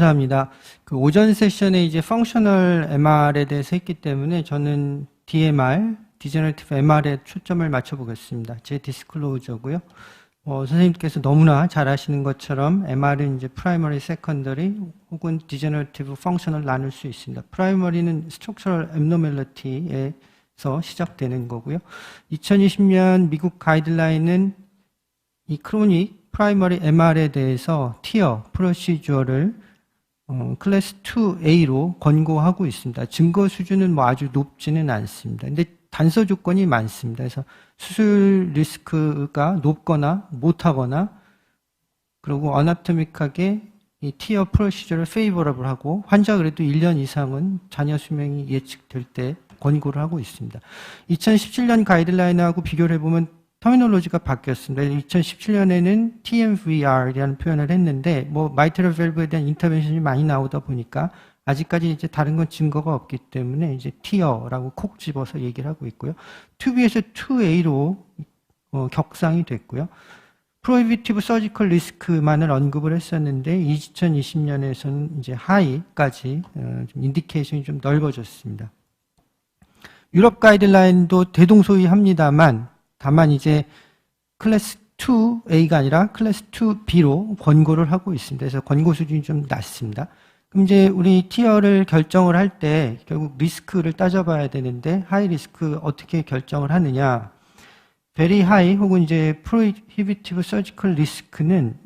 감사합니다. 그 오전 세션에 이제 펑셔널 MR에 대해서 했기 때문에 저는 DMR, 디제너레티브 MR에 초점을 맞춰보겠습니다. 제 디스클로저고요. 선생님께서 너무나 잘 아시는 것처럼 MR은 이제 프라이머리, 세컨더리 혹은 디제너레티브 펑셔널 나눌 수 있습니다. 프라이머리는 스트럭처럴 앱노멜러티에서 시작되는 거고요. 2020년 미국 가이드라인은 이 크로닉 프라이머리 MR에 대해서 티어 프로시저를 클래스 2A로 권고하고 있습니다. 증거 수준은 뭐 아주 높지는 않습니다. 근데 단서 조건이 많습니다. 그래서 수술 리스크가 높거나 못하거나 그리고 어나토믹하게 이 티어 프로시저를 페이버러블하고 환자가 그래도 1년 이상은 자녀 수명이 예측될 때 권고를 하고 있습니다. 2017년 가이드라인하고 비교를 해보면 터미놀로지가 바뀌었습니다. 2017년에는 TMVR이라는 표현을 했는데, 마이트럴 밸브에 대한 인터벤션이 많이 나오다 보니까, 아직까지 이제 다른 건 증거가 없기 때문에, 이제 티어라고 콕 집어서 얘기를 하고 있고요. 2B에서 2A로, 격상이 됐고요. 프로히비티브 서지컬 리스크만을 언급을 했었는데, 2020년에서는 이제 하이까지, 좀 인디케이션이 좀 넓어졌습니다. 유럽 가이드라인도 대동소이합니다만, 다만 이제 클래스 2A가 아니라 클래스 2B로 권고를 하고 있습니다. 그래서 권고 수준이 좀 낮습니다. 그럼 이제 우리 티어를 결정을 할 때 결국 리스크를 따져봐야 되는데 하이 리스크 어떻게 결정을 하느냐? very high 혹은 이제 prohibitive surgical risk는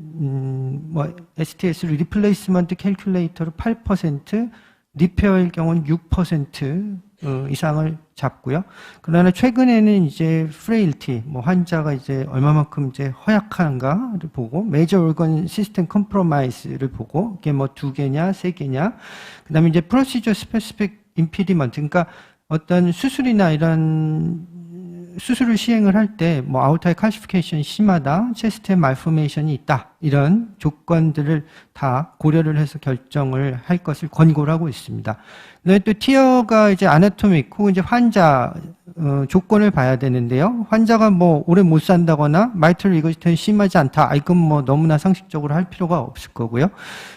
STS 리플레이스먼트 캘큘레이터로 8%, 리페어일 경우는 6% 이상을 잡고요. 그러나 최근에는 이제 frailty, 환자가 이제 얼마만큼 이제 허약한가를 보고, major organ system compromise를 보고, 이게 2개냐, 3개냐, 그 다음에 이제 procedure specific impediment, 그러니까 어떤 수술이나 이런 수술을 시행을 할 때, 아우터의 칼시피케이션이 심하다, 체스트에 말포메이션이 있다, 이런 조건들을 다 고려를 해서 결정을 할 것을 권고를 하고 있습니다. 그다음에 또 티어가 이제 아나토믹 혹은 이제 환자 조건을 봐야 되는데요. 환자가 오래 못 산다거나 마이트럴 리거지션이 심하지 않다. 이건 너무나 상식적으로 할 필요가 없을 거고요.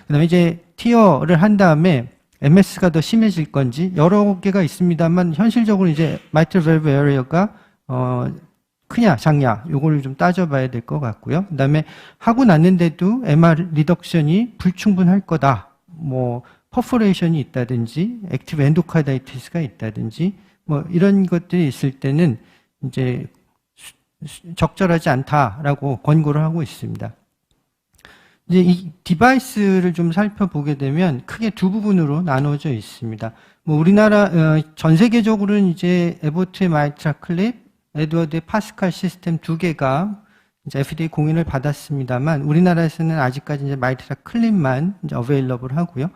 그다음에 이제 티어를 한 다음에 MS가 더 심해질 건지 여러 개가 있습니다만 현실적으로 이제 마이트럴 밸브 에어리어가 크냐 작냐 요거를 좀 따져봐야 될 것 같고요. 그다음에 하고 났는데도 MR 리덕션이 불충분할 거다. 퍼포레이션이 있다든지 액티브 엔도카다이티스가 있다든지 이런 것들이 있을 때는 이제 적절하지 않다라고 권고를 하고 있습니다. 이제 이 디바이스를 좀 살펴보게 되면 크게 두 부분으로 나눠져 있습니다. 우리나라 전 세계적으로는 이제 에보트의 마이트라 클립, 에드워드의 파스칼 시스템 두 개가 이제 FDA 공인을 받았습니다만 우리나라에서는 아직까지 이제 마이트라 클립만 이제 어베일러블 하고요.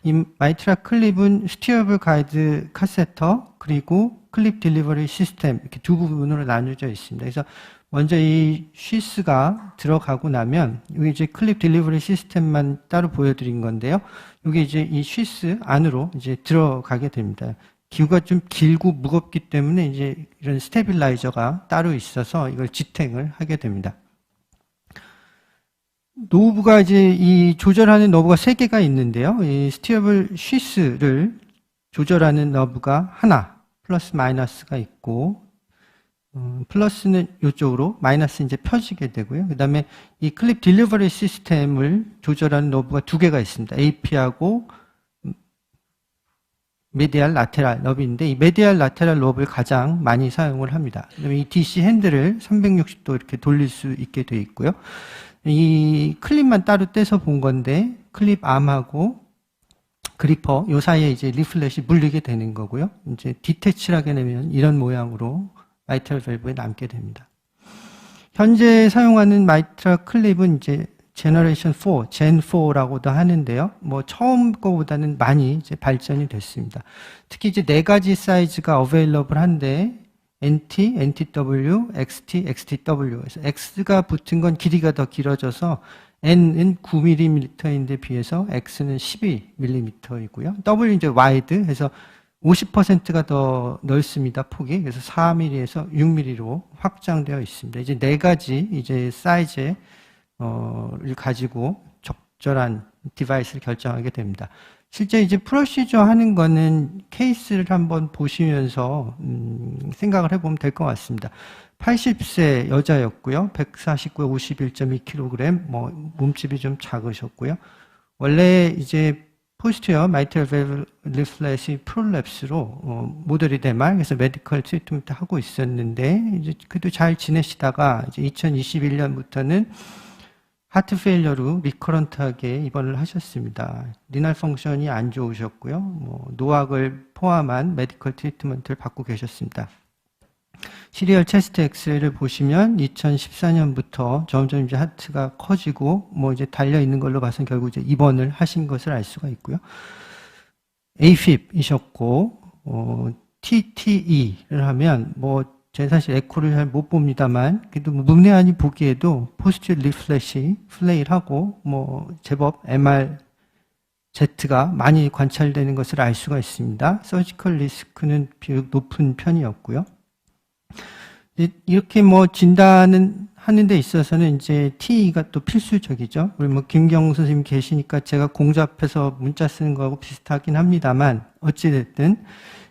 이 마이트라 클립은 스티어블 가이드 카세터 그리고 클립 딜리버리 시스템 이렇게 두 부분으로 나뉘어져 있습니다. 그래서 먼저 이 쉬스가 들어가고 나면 여기 이제 클립 딜리버리 시스템만 따로 보여드린 건데요. 여기 이제 이 쉬스 안으로 이제 들어가게 됩니다. 기구가 좀 길고 무겁기 때문에 이제 이런 스테빌라이저가 따로 있어서 이걸 지탱을 하게 됩니다. 노브가 이제 이 조절하는 너브가 3개가 있는데요. 이 스티어블 쉬스를 조절하는 너브가 하나, 플러스 마이너스가 있고, 플러스는 이쪽으로, 마이너스 이제 펴지게 되고요. 그 다음에 이 클립 딜리버리 시스템을 조절하는 너브가 2개가 있습니다. AP하고 메디알 라테랄 너브인데 이 메디알 라테랄 너브를 가장 많이 사용을 합니다. 그다음에 이 DC 핸들을 360도 이렇게 돌릴 수 있게 되어 있고요. 이 클립만 따로 떼서 본 건데 클립 암하고 그리퍼 요 사이에 이제 리플렛이 물리게 되는 거고요. 이제 디태치를 하게 되면 이런 모양으로 마이트럴 밸브에 남게 됩니다. 현재 사용하는 마이트럴 클립은 이제 제너레이션 4, 젠 4라고도 하는데요. 처음 거보다는 많이 이제 발전이 됐습니다. 특히 이제 4가지 사이즈가 어베일러블한데 NT, NTW, XT, XTW. 그래서 X가 붙은 건 길이가 더 길어져서 N은 9mm인데 비해서 X는 12mm이고요. W 이제 와이드 해서 50%가 더 넓습니다. 폭이. 그래서 4mm에서 6mm로 확장되어 있습니다. 이제 4가지 이제 사이즈의 를 가지고 적절한 디바이스를 결정하게 됩니다. 실제 이제 프로시저 하는 거는 케이스를 한번 보시면서 생각을 해보면 될 것 같습니다. 80세 여자였고요. 149에 51.2kg, 뭐 몸집이 좀 작으셨고요. 원래 이제 포스티어 마이트럴 밸브 리플렛이 프롤랩스로 모델이 된 말, 그래서 메디컬 트리트먼트 하고 있었는데 이제 그래도 잘 지내시다가 이제 2021년부터는 하트 페일러로 리커런트하게 입원을 하셨습니다. 리날 펑션이 안 좋으셨고요. 뭐 노악을 포함한 메디컬 트리트먼트를 받고 계셨습니다. 시리얼 체스트 엑스레이를 보시면 2014년부터 점점 이제 하트가 커지고 뭐 이제 달려 있는 걸로 봐서는 결국 이제 입원을 하신 것을 알 수가 있고요. AFib이셨고 TTE를 하면 뭐 제가 사실 에코를 잘 못 봅니다만 그래도 뭐 문외한이 보기에도 포스티어 리플렛이 플레이하고 뭐 제법 MRZ가 많이 관찰되는 것을 알 수가 있습니다. 서지컬 리스크는 비교적 높은 편이었고요. 이렇게 뭐 진단은 하는 데 있어서는 이제 TE가 또 필수적이죠. 우리 뭐 김경우 선생님 계시니까 제가 공잡해서 문자 쓰는 거하고 비슷하긴 합니다만 어찌됐든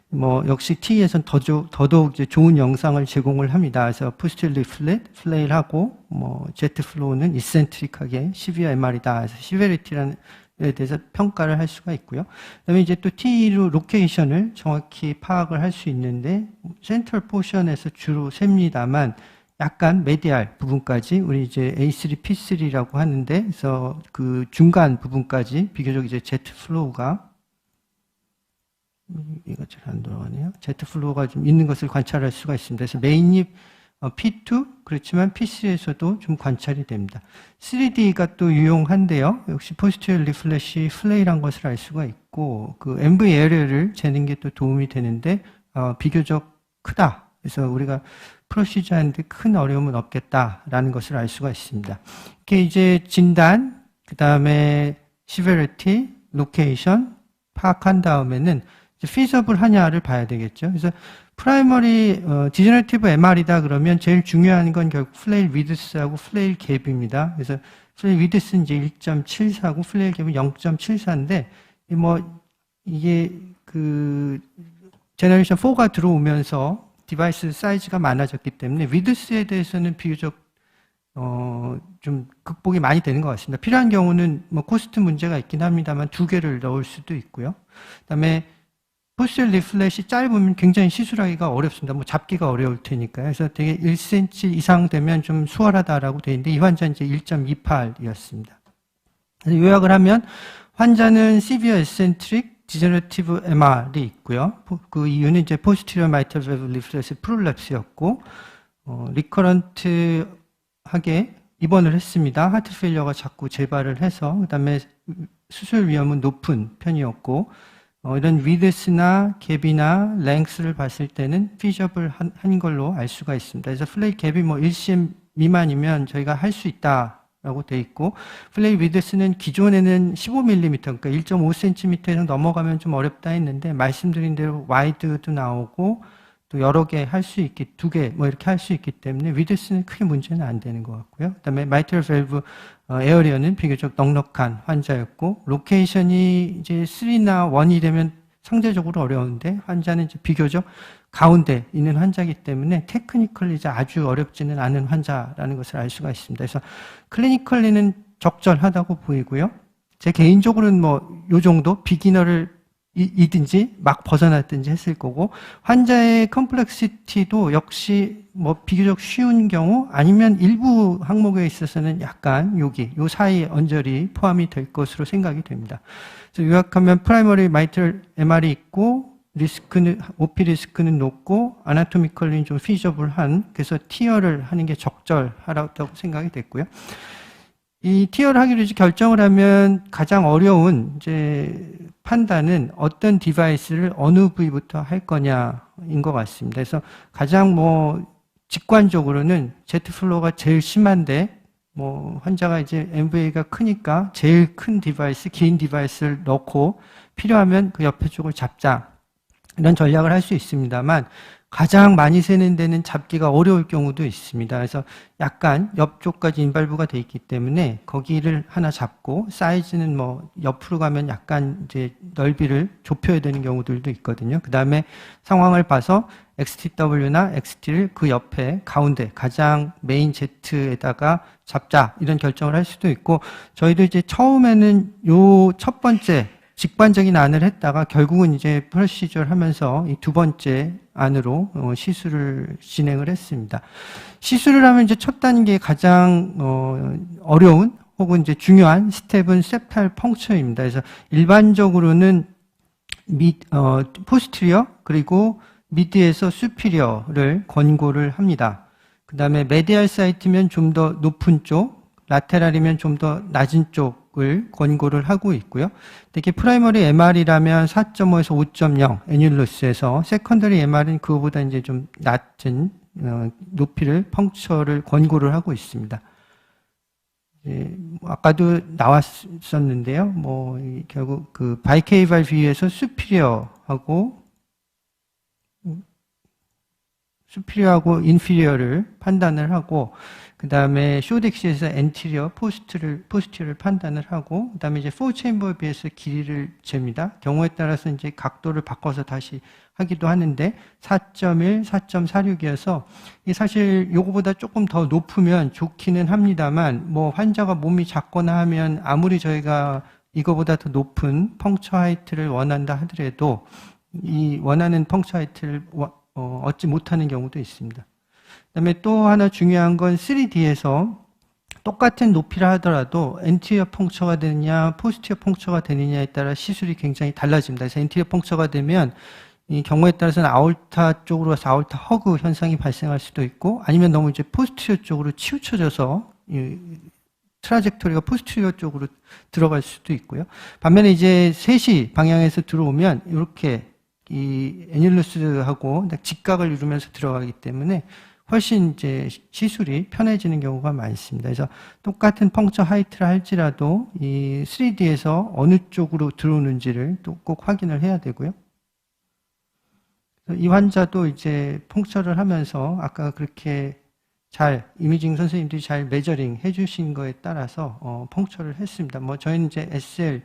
뭐 역시 TE에서는 더더욱 이제 좋은 영상을 제공을 합니다. 그래서 포스티어 리플렛 플레이를 하고 뭐 제트 플로우는 이센트릭하게 시비어 MR이다. 그래서 시베리티라는 에 대해서 평가를 할 수가 있고요. 그다음에 이제 또 TE로 로케이션을 정확히 파악을 할 수 있는데 센트럴 포션에서 주로 셉니다만 약간 메디알 부분까지 우리 이제 A3, P3라고 하는데 그래서 그 중간 부분까지 비교적 이제 제트 플로우가 이거 잘 안 돌아가네요. 제트 플로우가 좀 있는 것을 관찰할 수가 있습니다. 그래서 메인입 P2 그렇지만 P3에서도 좀 관찰이 됩니다. 3D가 또 유용한데요. 역시 포스티어 리플렛이 플레이란 것을 알 수가 있고 그 MV 에러를 재는 게 또 도움이 되는데 비교적 크다. 그래서 우리가 프로시저 하는데 큰 어려움은 없겠다라는 것을 알 수가 있습니다. 이렇게 이제 진단, 그 다음에 시베리티, 로케이션 파악한 다음에는 피저블 하냐를 봐야 되겠죠. 그래서 프라이머리 디저너티브 MR이다 그러면 제일 중요한 건 결국 플레일 위드스하고 플레일 갭입니다. 그래서 플레일 위드스는 이제 1.74고 플레일 갭은 0.74인데 뭐 이게 그 제너레이션 4가 들어오면서 디바이스 사이즈가 많아졌기 때문에 위드스에 대해서는 비교적 좀 극복이 많이 되는 것 같습니다. 필요한 경우는 뭐 코스트 문제가 있긴 합니다만 2개를 넣을 수도 있고요. 그다음에 포스티어 리플렛이 짧으면 굉장히 시술하기가 어렵습니다. 뭐 잡기가 어려울 테니까요. 그래서 되게 1cm 이상 되면 좀 수월하다라고 되어 있는데 이 환자는 이제 1.28이었습니다. 그래서 요약을 하면 환자는 시비어 에센트릭 디저너티브 MR이 있고요. 그 이유는 이제 포스티리어 마이트럴 밸브 리플렛의 프롤랩스였고 리커런트하게 입원을 했습니다. 하트 페일러가 자꾸 재발을 해서 그다음에 수술 위험은 높은 편이었고 이런 위드스나 갭이나 랭스를 봤을 때는 피저블 한 걸로 알 수가 있습니다. 그래서 플레이 갭이 뭐 1cm 미만이면 저희가 할 수 있다라고 돼 있고 플레이 위드스는 기존에는 15mm 그러니까 1.5cm에서 넘어가면 좀 어렵다 했는데 말씀드린 대로 와이드도 나오고 또 여러 개 할 수 있기 2개 뭐 이렇게 할 수 있기 때문에 위드스는 크게 문제는 안 되는 것 같고요. 그다음에 마이트럴 밸브 에어리어는 비교적 넉넉한 환자였고 로케이션이 이제 3나 1이 되면 상대적으로 어려운데 환자는 이제 비교적 가운데 있는 환자이기 때문에 테크니컬리 이제 아주 어렵지는 않은 환자라는 것을 알 수가 있습니다. 그래서 클리니컬리는 적절하다고 보이고요. 제 개인적으로는 뭐 요 정도 비기너를 이든지 막 벗어났든지 했을 거고 환자의 컴플렉시티도 역시 뭐 비교적 쉬운 경우 아니면 일부 항목에 있어서는 약간 요 사이 언저리 포함이 될 것으로 생각이 됩니다. 그래서 요약하면 프라이머리 마이트럴 MR이 있고 리스크는 OP 리스크는 높고 아나토미컬리는 좀 피저블한 그래서 티어를 하는 게 적절하다고 생각이 됐고요. 이 티어를 하기로 이제 결정을 하면 가장 어려운 이제 판단은 어떤 디바이스를 어느 부위부터 할 거냐인 것 같습니다. 그래서 가장 뭐 직관적으로는 제트 플로우가 제일 심한데 뭐 환자가 이제 MVA가 크니까 제일 큰 디바이스, 긴 디바이스를 넣고 필요하면 그 옆에 쪽을 잡자 이런 전략을 할 수 있습니다만 가장 많이 새는 데는 잡기가 어려울 경우도 있습니다. 그래서 약간 옆쪽까지 인발부가 돼 있기 때문에 거기를 하나 잡고 사이즈는 뭐 옆으로 가면 약간 이제 넓이를 좁혀야 되는 경우들도 있거든요. 그 다음에 상황을 봐서 XTW나 XT를 그 옆에 가운데 가장 메인 Z에다가 잡자 이런 결정을 할 수도 있고, 저희도 이제 처음에는 요 첫 번째 직관적인 안을 했다가 결국은 이제 프로시저를 하면서 이 두 번째 안으로 시술을 진행을 했습니다. 시술을 하면 이제 첫 단계 가장 어려운 혹은 이제 중요한 스텝은 septal 펑처입니다. 그래서 일반적으로는 포스티리어 그리고 미드에서 수피리어를 권고를 합니다. 그 다음에 메디알 사이트면 좀 더 높은 쪽, 라테랄이면 좀 더 낮은 쪽을 권고를 하고 있고요. 특히 프라이머리 MR이라면 4.5에서 5.0 애뉴러스에서, 세컨더리 MR은 그거보다 이제 좀 낮은 높이를 펑처를 권고를 하고 있습니다. 아까도 나왔었는데요. 뭐 결국 그 바이케이발 뷰에서 수피리어하고 인피리어를 판단을 하고, 그 다음에 쇼덱시에서 엔티리어, 포스티어를 판단을 하고, 그 다음에 이제 4체인버에 비해서 길이를 잽니다. 경우에 따라서 이제 각도를 바꿔서 다시 하기도 하는데 4.1, 4.46이어서 사실 요거보다 조금 더 높으면 좋기는 합니다만, 뭐 환자가 몸이 작거나 하면 아무리 저희가 이거보다 더 높은 펑처 하이트를 원한다 하더라도 이 원하는 펑처 하이트를 얻지 못하는 경우도 있습니다. 그다음에 또 하나 중요한 건 3D에서 똑같은 높이라 하더라도 엔티리어 펑처가 되느냐 포스티어 펑처가 되느냐에 따라 시술이 굉장히 달라집니다. 그래서 엔티리어 펑처가 되면 이 경우에 따라서는 아orta 쪽으로 가서 아orta 허그 현상이 발생할 수도 있고, 아니면 너무 이제 포스티어 쪽으로 치우쳐져서 이 트라젝토리가 포스티어 쪽으로 들어갈 수도 있고요. 반면에 이제 3시 방향에서 들어오면 이렇게 이 애뉴러스하고 직각을 이루면서 들어가기 때문에 훨씬 이제 시술이 편해지는 경우가 많습니다. 그래서 똑같은 펑처 하이트를 할지라도 이 3D에서 어느 쪽으로 들어오는지를 또 꼭 확인을 해야 되고요. 이 환자도 이제 펑처를 하면서 아까 그렇게 잘 이미징 선생님들이 잘 메저링 해주신 거에 따라서 펑처를 했습니다. 뭐 저희는 이제 SL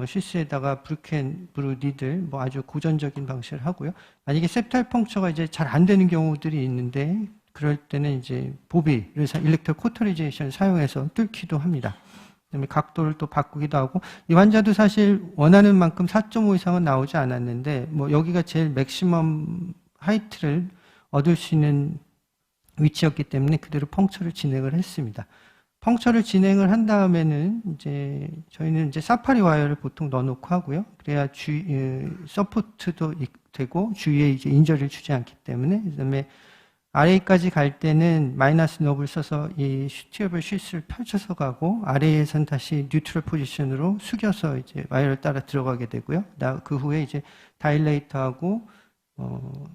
쉬스에다가 브루켄, 브루니들 뭐 아주 고전적인 방식을 하고요. 만약에 septal 펑처가 이제 잘 안 되는 경우들이 있는데 그럴 때는 이제 보비를 일렉트로 코터리제이션 사용해서 뚫기도 합니다. 그다음에 각도를 또 바꾸기도 하고, 이 환자도 사실 원하는 만큼 4.5 이상은 나오지 않았는데 뭐 여기가 제일 맥시멈 하이트를 얻을 수 있는 위치였기 때문에 그대로 펑처를 진행을 했습니다. 펑처를 진행을 한 다음에는 이제 저희는 이제 사파리 와이어를 보통 넣어놓고 하고요. 그래야 서포트도 되고 주위에 이제 인저리를 주지 않기 때문에. 그다음에 RA까지 갈 때는 마이너스 너브를 써서 이 슈티어블 슈스를 펼쳐서 가고, RA에선 다시 뉴트럴 포지션으로 숙여서 이제 와이어를 따라 들어가게 되고요. 그 후에 이제 다일레이터하고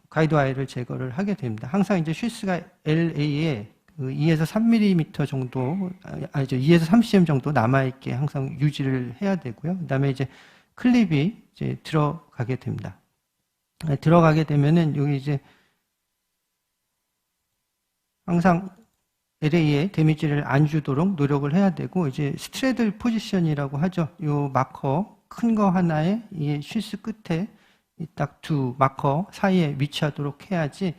가이드 와이어를 제거를 하게 됩니다. 항상 이제 슈스가 LA에 2에서 3mm 정도, 아니죠, 2에서 3cm 정도 남아있게 항상 유지를 해야 되고요. 그 다음에 이제 클립이 이제 들어가게 됩니다. 들어가게 되면은 여기 이제 항상 LA에 데미지를 안 주도록 노력을 해야 되고, 이제 스트레들 포지션이라고 하죠. 요 마커, 큰 거 하나에 이 슈스 끝에 딱 두 마커 사이에 위치하도록 해야지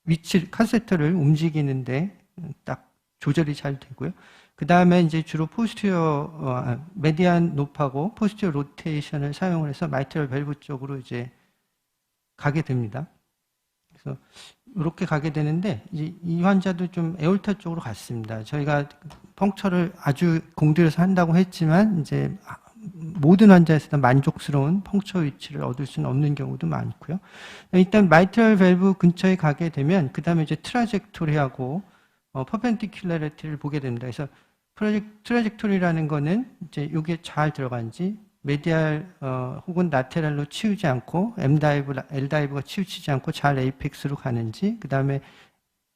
위치 카세터를 움직이는데 딱 조절이 잘 되고요. 그 다음에 이제 주로 메디안 높하고 포스티어 로테이션을 사용을 해서 마이트럴 밸브 쪽으로 이제 가게 됩니다. 그래서 이렇게 가게 되는데, 이제 이 환자도 좀 에올타 쪽으로 갔습니다. 저희가 펑처를 아주 공들여서 한다고 했지만 이제 모든 환자에서 만족스러운 펑처 위치를 얻을 수는 없는 경우도 많고요. 일단 마이트럴 밸브 근처에 가게 되면 그 다음에 이제 트라젝토리하고 퍼펜디큘러리티를 보게 됩니다. 그래서 트라젝토리라는 거는 이제 이게 잘 들어간지, 메디알 혹은 라테랄로 치우지 않고 L다이브가 치우치지 않고 잘 에이펙스로 가는지, 그 다음에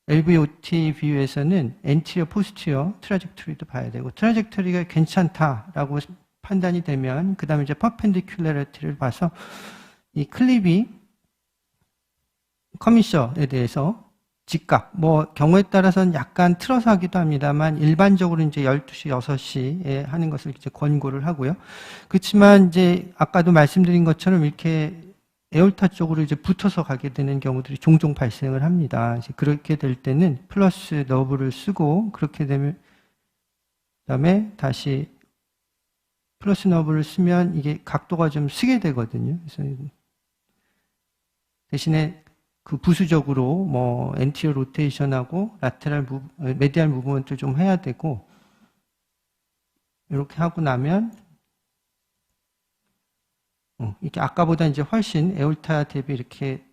LVOT 뷰에서는 엔티리어 포스티어 트라젝토리도 봐야 되고, 트라젝토리가 괜찮다라고 판단이 되면 그 다음에 이제 퍼펜디큘러리티를 봐서 이 클립이 커미셔에 대해서 직각, 뭐 경우에 따라서는 약간 틀어서 하기도 합니다만 일반적으로 이제 12시, 6시에 하는 것을 이제 권고를 하고요. 그렇지만 이제 아까도 말씀드린 것처럼 이렇게 에올타 쪽으로 이제 붙어서 가게 되는 경우들이 종종 발생을 합니다. 이제 그렇게 될 때는 플러스 너브를 쓰고 그렇게 되면 그다음에 다시 플러스 너브를 쓰면 이게 각도가 좀 쓰게 되거든요. 그래서 대신에 그 부수적으로 뭐 엔티어 로테이션하고 라테랄 메디알 무브먼트를 좀 해야 되고 이렇게 하고 나면 이게 아까보다 이제 훨씬 에올타 대비 이렇게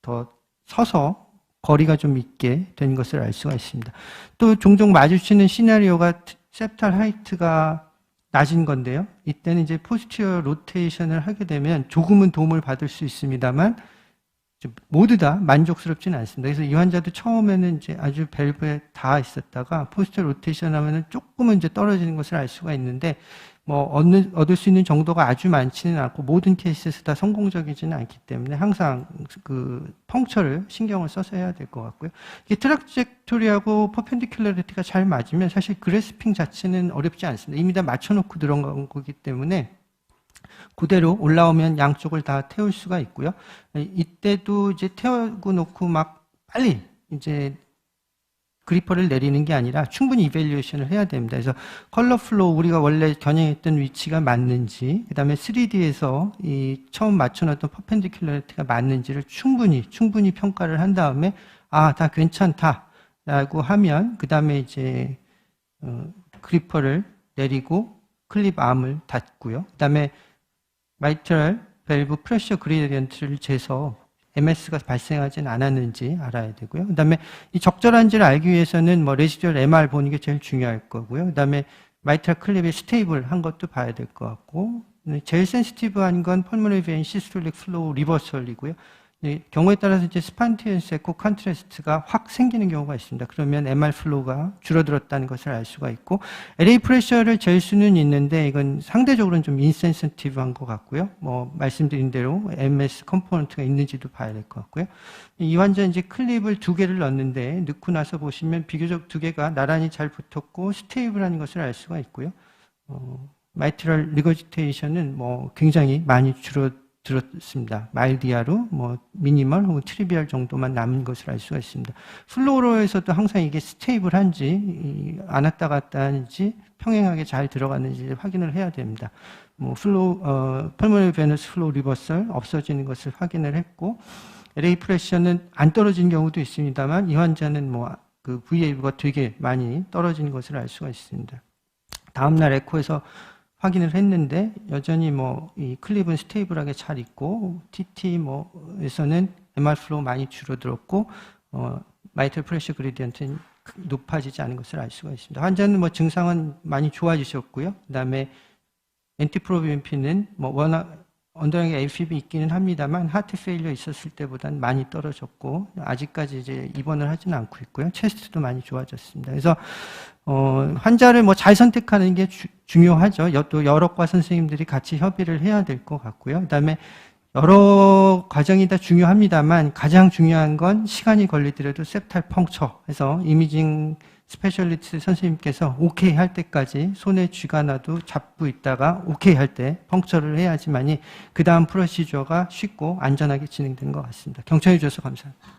더 서서 거리가 좀 있게 된 것을 알 수가 있습니다. 또 종종 마주치는 시나리오가 septal 하이트가 낮은 건데요. 이때는 이제 포스티어 로테이션을 하게 되면 조금은 도움을 받을 수 있습니다만 모두 다 만족스럽지는 않습니다. 그래서 이 환자도 처음에는 이제 아주 밸브에 닿아 있었다가 포스티어 로테이션 하면은 조금은 이제 떨어지는 것을 알 수가 있는데 뭐 얻을 수 있는 정도가 아주 많지는 않고 모든 케이스에서 다 성공적이지는 않기 때문에 항상 그 펑처를 신경을 써서 해야 될 것 같고요. 이게 트라젝토리하고 퍼펜디큘러리티가 잘 맞으면 사실 그래스핑 자체는 어렵지 않습니다. 이미 다 맞춰놓고 들어간 거기 때문에 그대로 올라오면 양쪽을 다 태울 수가 있고요. 이때도 이제 태우고 놓고 막 빨리 이제 그리퍼를 내리는 게 아니라 충분히 이밸류에이션을 해야 됩니다. 그래서 컬러 플로우 우리가 원래 겨냥했던 위치가 맞는지, 그 다음에 3D에서 이 처음 맞춰놨던 퍼펜디큘러리티가 맞는지를 충분히 평가를 한 다음에 다 괜찮다라고 하면 그 다음에 이제 그리퍼를 내리고 클립 암을 닫고요. 그 다음에 마이트럴 밸브 프레셔 그레디언트를 재서 MS가 발생하진 않았는지 알아야 되고요. 그 다음에 이 적절한지를 알기 위해서는 뭐 레지듀얼 MR 보는 게 제일 중요할 거고요. 그 다음에 마이트럴 클립이 스테이블한 것도 봐야 될 것 같고, 제일 센시티브한 건 펄모너리 베인 시스톨릭 플로우 리버설이고요. 경우에 따라서 이제 스판티언스 에코 컨트라스트가 확 생기는 경우가 있습니다. 그러면 MR 플로우가 줄어들었다는 것을 알 수가 있고, LA 프레셔를 잴 수는 있는데 이건 상대적으로는 좀 인센시티브한 것 같고요. 뭐 말씀드린 대로 MS 컴포넌트가 있는지도 봐야 될 것 같고요. 이 환자 이제 클립을 2개를 넣었는데 넣고 나서 보시면 비교적 2개가 나란히 잘 붙었고 스테이블한 것을 알 수가 있고요. 마이트럴 리거지테이션은 뭐 굉장히 많이 줄어들었습니다. 마일드 이하로 뭐 미니멀 혹은 트리비얼 정도만 남은 것을 알 수가 있습니다. 플로로에서도 항상 이게 스테이블한지 안 왔다 갔다 하는지 평행하게 잘 들어갔는지 확인을 해야 됩니다. 뭐 펄모너리 베너스 플로우 리버설 없어지는 것을 확인을 했고, LA 프레셔는 안 떨어진 경우도 있습니다만 이 환자는 뭐 그 VAV가 되게 많이 떨어진 것을 알 수가 있습니다. 다음날 에코에서 확인을 했는데 여전히 뭐 이 클립은 스테이블하게 잘 있고 TT 뭐에서는 MR 플로우 많이 줄어들었고 마이트럴 프레셔 그레디언트는 높아지지 않은 것을 알 수가 있습니다. 환자는 뭐 증상은 많이 좋아지셨고요. 그다음에 엔티프로비엠피는 뭐 워낙 언더라인에 AFib이 있기는 합니다만 하트 페일리어 있었을 때보다는 많이 떨어졌고 아직까지 이제 입원을 하지는 않고 있고요. 체스트도 많이 좋아졌습니다. 그래서 환자를 뭐 잘 선택하는 게 중요하죠. 또 여러 과 선생님들이 같이 협의를 해야 될 것 같고요. 그다음에 여러 과정이 다 중요합니다만 가장 중요한 건 시간이 걸리더라도 septal 펑처 해서 이미징 스페셜리스트 선생님께서 오케이 할 때까지 손에 쥐가 나도 잡고 있다가 오케이 할 때 펑처를 해야지만이 그 다음 프로시저가 쉽고 안전하게 진행되는 것 같습니다. 경청해 주셔서 감사합니다.